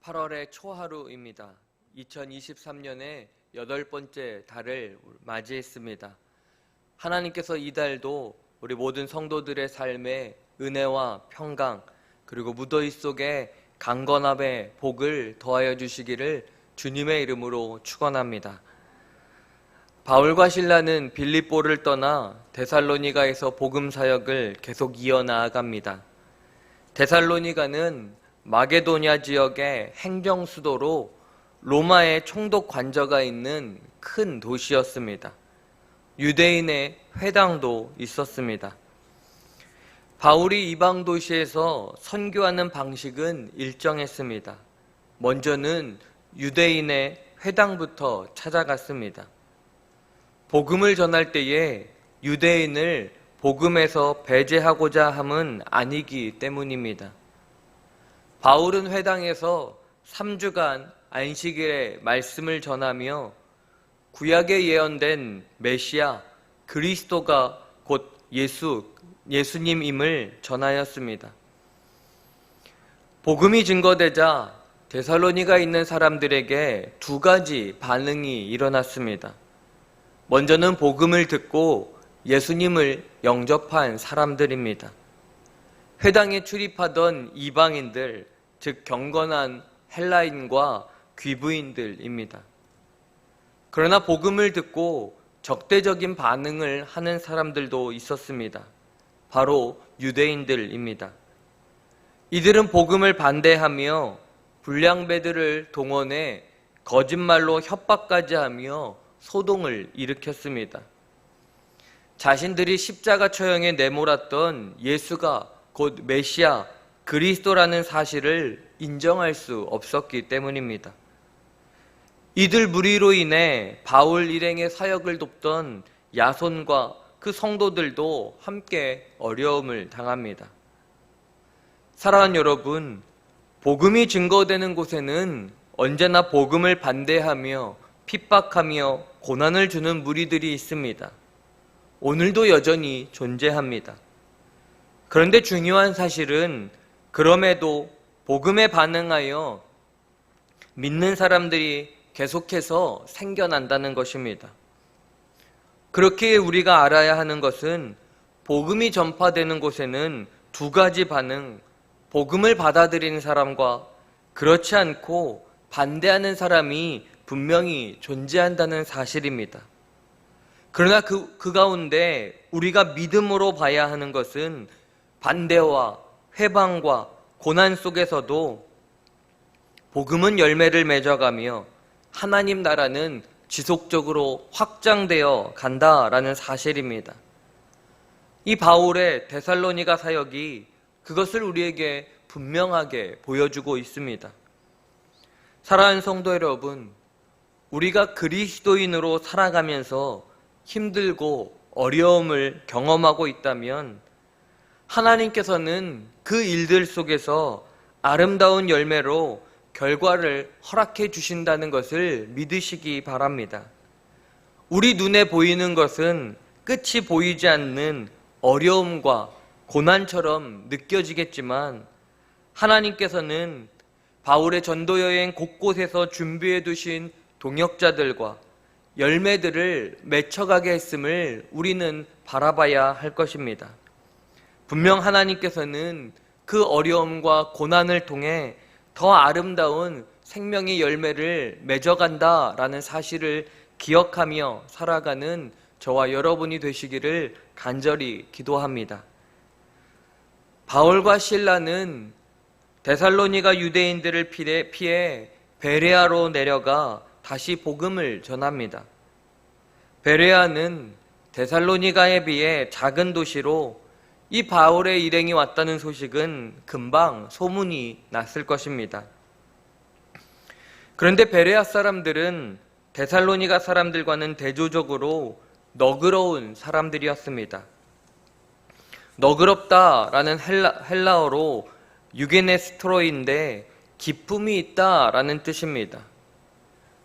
8월의 초하루입니다. 2023년의 8번째 달을 맞이했습니다. 하나님께서 이 달도 우리 모든 성도들의 삶에 은혜와 평강 그리고 무더위 속에 강건함의 복을 더하여 주시기를 주님의 이름으로 축원합니다. 바울과 실라는 빌립보를 떠나 데살로니가에서 복음 사역을 계속 이어나아갑니다. 데살로니가는 마게도냐 지역의 행정 수도로 로마의 총독 관저가 있는 큰 도시였습니다. 유대인의 회당도 있었습니다. 바울이 이방 도시에서 선교하는 방식은 일정했습니다. 먼저는 유대인의 회당부터 찾아갔습니다. 복음을 전할 때에 유대인을 복음에서 배제하고자 함은 아니기 때문입니다. 바울은 회당에서 3주간 안식일에 말씀을 전하며 구약에 예언된 메시아 그리스도가 곧 예수님임을 전하였습니다. 복음이 증거되자 데살로니가에 있는 사람들에게 두 가지 반응이 일어났습니다. 먼저는 복음을 듣고 예수님을 영접한 사람들입니다. 회당에 출입하던 이방인들, 즉 경건한 헬라인과 귀부인들입니다. 그러나 복음을 듣고 적대적인 반응을 하는 사람들도 있었습니다. 바로 유대인들입니다. 이들은 복음을 반대하며 불량배들을 동원해 거짓말로 협박까지 하며 소동을 일으켰습니다. 자신들이 십자가 처형에 내몰았던 예수가 곧 메시아 그리스도라는 사실을 인정할 수 없었기 때문입니다. 이들 무리로 인해 바울 일행의 사역을 돕던 야손과 그 성도들도 함께 어려움을 당합니다. 사랑하는 여러분, 복음이 증거되는 곳에는 언제나 복음을 반대하며 핍박하며 고난을 주는 무리들이 있습니다. 오늘도 여전히 존재합니다. 그런데 중요한 사실은 그럼에도 복음에 반응하여 믿는 사람들이 계속해서 생겨난다는 것입니다. 그렇게 우리가 알아야 하는 것은 복음이 전파되는 곳에는 두 가지 반응, 복음을 받아들이는 사람과 그렇지 않고 반대하는 사람이 분명히 존재한다는 사실입니다. 그러나 그 가운데 우리가 믿음으로 봐야 하는 것은 반대와 회방과 고난 속에서도 복음은 열매를 맺어가며 하나님 나라는 지속적으로 확장되어 간다라는 사실입니다. 이 바울의 데살로니가 사역이 그것을 우리에게 분명하게 보여주고 있습니다. 사랑하는 성도 여러분, 우리가 그리스도인으로 살아가면서 힘들고 어려움을 경험하고 있다면 하나님께서는 그 일들 속에서 아름다운 열매로 결과를 허락해 주신다는 것을 믿으시기 바랍니다. 우리 눈에 보이는 것은 끝이 보이지 않는 어려움과 고난처럼 느껴지겠지만 하나님께서는 바울의 전도 여행 곳곳에서 준비해 두신 동역자들과 열매들을 맺혀가게 했음을 우리는 바라봐야 할 것입니다. 분명 하나님께서는 그 어려움과 고난을 통해 더 아름다운 생명의 열매를 맺어간다라는 사실을 기억하며 살아가는 저와 여러분이 되시기를 간절히 기도합니다. 바울과 실라는 데살로니가 유대인들을 피해 베레아로 내려가 다시 복음을 전합니다. 베레아는 데살로니가에 비해 작은 도시로 이 바울의 일행이 왔다는 소식은 금방 소문이 났을 것입니다. 그런데 베레아 사람들은 데살로니가 사람들과는 대조적으로 너그러운 사람들이었습니다. 너그럽다라는 헬라어로 유게네스트로인데 기쁨이 있다라는 뜻입니다.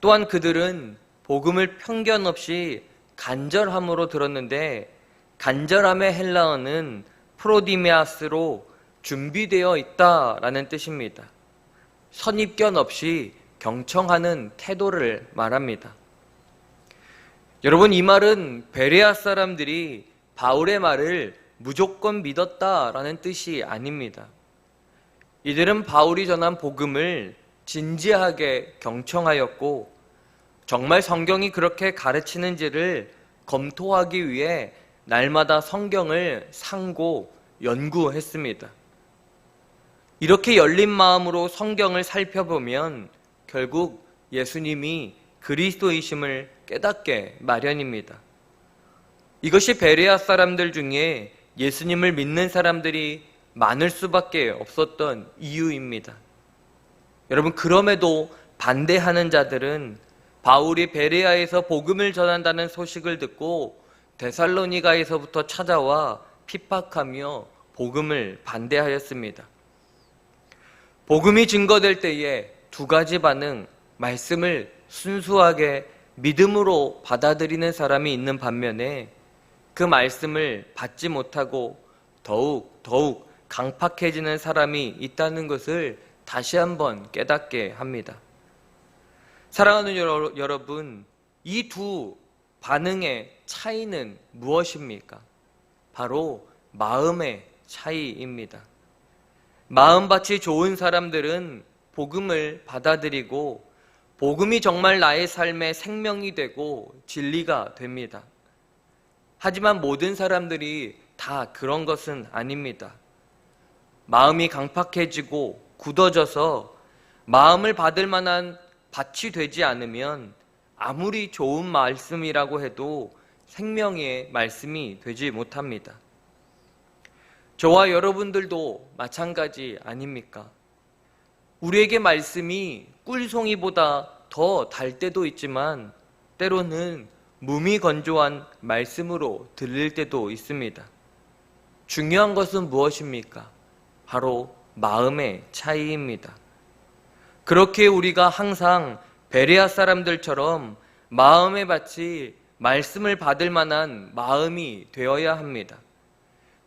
또한 그들은 복음을 편견 없이 간절함으로 들었는데 간절함의 헬라어는 프로디메아스로 준비되어 있다라는 뜻입니다. 선입견 없이 경청하는 태도를 말합니다. 여러분, 이 말은 베레아 사람들이 바울의 말을 무조건 믿었다라는 뜻이 아닙니다. 이들은 바울이 전한 복음을 진지하게 경청하였고 정말 성경이 그렇게 가르치는지를 검토하기 위해 날마다 성경을 상고 연구했습니다. 이렇게 열린 마음으로 성경을 살펴보면 결국 예수님이 그리스도이심을 깨닫게 마련입니다. 이것이 베레아 사람들 중에 예수님을 믿는 사람들이 많을 수밖에 없었던 이유입니다. 여러분, 그럼에도 반대하는 자들은 바울이 베레아에서 복음을 전한다는 소식을 듣고 데살로니가에서부터 찾아와 핍박하며 복음을 반대하였습니다. 복음이 증거될 때에 두 가지 반응, 말씀을 순수하게 믿음으로 받아들이는 사람이 있는 반면에 그 말씀을 받지 못하고 더욱 강팍해지는 사람이 있다는 것을 다시 한번 깨닫게 합니다. 사랑하는 여러분, 이 두 반응의 차이는 무엇입니까? 바로 마음의 차이입니다. 마음밭이 좋은 사람들은 복음을 받아들이고 복음이 정말 나의 삶의 생명이 되고 진리가 됩니다. 하지만 모든 사람들이 다 그런 것은 아닙니다. 마음이 강팍해지고 굳어져서 마음을 받을 만한 밭이 되지 않으면 아무리 좋은 말씀이라고 해도 생명의 말씀이 되지 못합니다. 저와 여러분들도 마찬가지 아닙니까? 우리에게 말씀이 꿀송이보다 더 달 때도 있지만 때로는 무미건조한 말씀으로 들릴 때도 있습니다. 중요한 것은 무엇입니까? 바로 마음의 차이입니다. 그렇게 우리가 항상 베레아 사람들처럼 마음의 밭이 말씀을 받을 만한 마음이 되어야 합니다.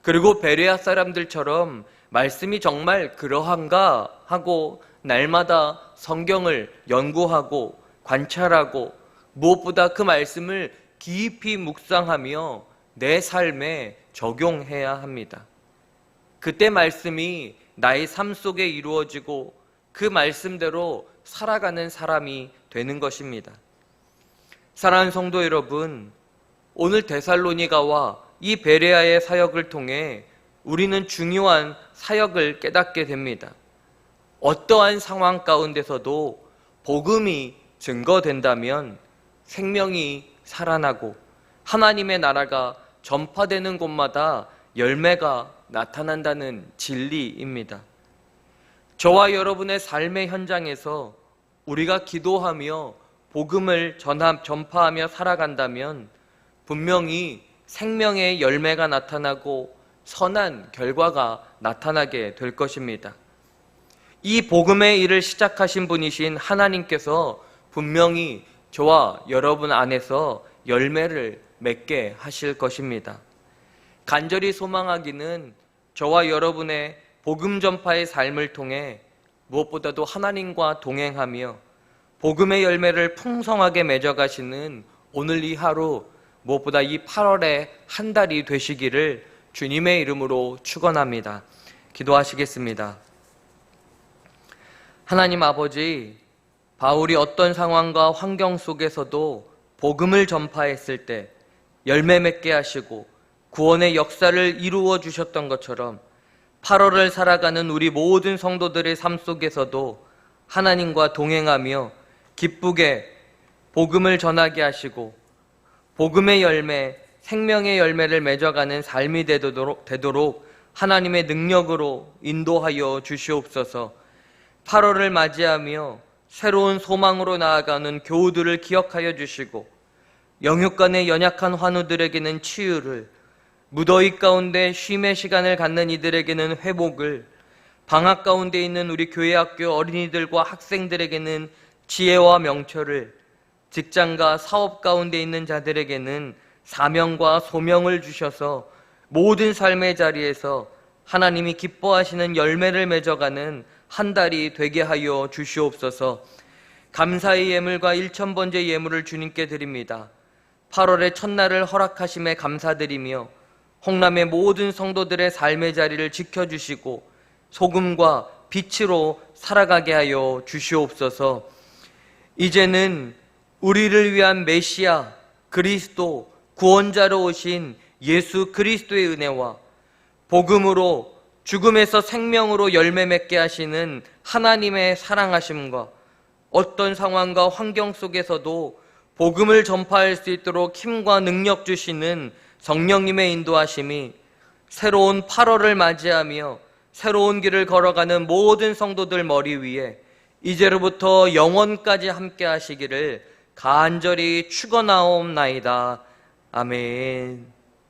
그리고 베레아 사람들처럼 말씀이 정말 그러한가 하고 날마다 성경을 연구하고 관찰하고 무엇보다 그 말씀을 깊이 묵상하며 내 삶에 적용해야 합니다. 그때 말씀이 나의 삶 속에 이루어지고 그 말씀대로 살아가는 사람이 되는 것입니다. 사랑하는 성도 여러분, 오늘 데살로니가와 이 베레아의 사역을 통해 우리는 중요한 사역을 깨닫게 됩니다. 어떠한 상황 가운데서도 복음이 증거된다면 생명이 살아나고 하나님의 나라가 전파되는 곳마다 열매가 나타난다는 진리입니다. 저와 여러분의 삶의 현장에서 우리가 기도하며 복음을 전파하며 살아간다면 분명히 생명의 열매가 나타나고 선한 결과가 나타나게 될 것입니다. 이 복음의 일을 시작하신 분이신 하나님께서 분명히 저와 여러분 안에서 열매를 맺게 하실 것입니다. 간절히 소망하기는 저와 여러분의 복음 전파의 삶을 통해 무엇보다도 하나님과 동행하며 복음의 열매를 풍성하게 맺어가시는 오늘 이 하루, 무엇보다 이 8월의 한 달이 되시기를 주님의 이름으로 축원합니다. 기도하시겠습니다. 하나님 아버지, 바울이 어떤 상황과 환경 속에서도 복음을 전파했을 때 열매 맺게 하시고 구원의 역사를 이루어 주셨던 것처럼 8월을 살아가는 우리 모든 성도들의 삶 속에서도 하나님과 동행하며 기쁘게 복음을 전하게 하시고 복음의 열매, 생명의 열매를 맺어가는 삶이 되도록 하나님의 능력으로 인도하여 주시옵소서. 8월을 맞이하며 새로운 소망으로 나아가는 교우들을 기억하여 주시고 영육간의 연약한 환우들에게는 치유를, 무더위 가운데 쉼의 시간을 갖는 이들에게는 회복을, 방학 가운데 있는 우리 교회 학교 어린이들과 학생들에게는 지혜와 명철을, 직장과 사업 가운데 있는 자들에게는 사명과 소명을 주셔서 모든 삶의 자리에서 하나님이 기뻐하시는 열매를 맺어가는 한 달이 되게 하여 주시옵소서. 감사의 예물과 1000번째 예물을 주님께 드립니다. 8월의 첫날을 허락하심에 감사드리며 홍남의 모든 성도들의 삶의 자리를 지켜주시고 소금과 빛으로 살아가게 하여 주시옵소서. 이제는 우리를 위한 메시아 그리스도 구원자로 오신 예수 그리스도의 은혜와 복음으로 죽음에서 생명으로 열매 맺게 하시는 하나님의 사랑하심과 어떤 상황과 환경 속에서도 복음을 전파할 수 있도록 힘과 능력 주시는 성령님의 인도하심이 새로운 8월을 맞이하며 새로운 길을 걸어가는 모든 성도들 머리 위에 이제로부터 영원까지 함께 하시기를 간절히 축원하옵나이다. 아멘.